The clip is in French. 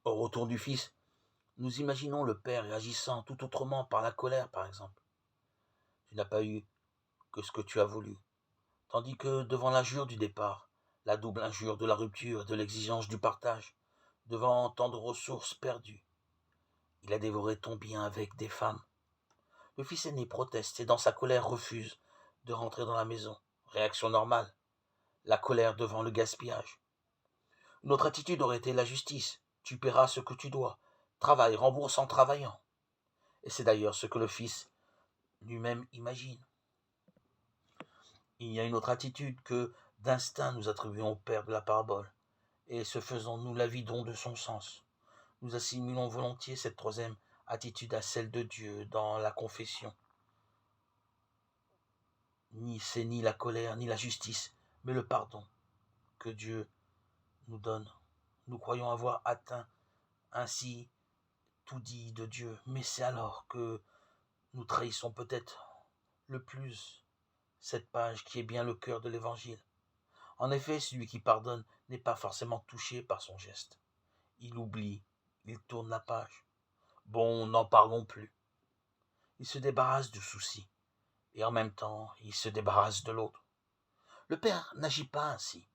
Au retour du Fils, nous imaginons le Père réagissant tout autrement par la colère, par exemple. Tu n'as pas eu que ce que tu as voulu. Tandis que devant l'injure du départ, la double injure de la rupture et de l'exigence du partage, devant tant de ressources perdues, il a dévoré ton bien avec des femmes. Le fils aîné proteste et dans sa colère refuse de rentrer dans la maison. Réaction normale, la colère devant le gaspillage. Une autre attitude aurait été la justice. Tu paieras ce que tu dois. Travaille, rembourse en travaillant. Et c'est d'ailleurs ce que le fils lui-même imagine. Il y a une autre attitude que d'instinct nous attribuons au père de la parabole. Et ce faisant, nous la vidons de son sens. Nous assimilons volontiers cette troisième attitude à celle de Dieu dans la confession. C'est ni la colère, ni la justice, mais le pardon que Dieu nous donne. Nous croyons avoir atteint ainsi tout dit de Dieu, mais c'est alors que nous trahissons peut-être le plus cette page qui est bien le cœur de l'Évangile. En effet, celui qui pardonne n'est pas forcément touché par son geste. Il oublie, il tourne la page. Bon, n'en parlons plus. Il se débarrasse du souci, et en même temps, il se débarrasse de l'autre. Le Père n'agit pas ainsi.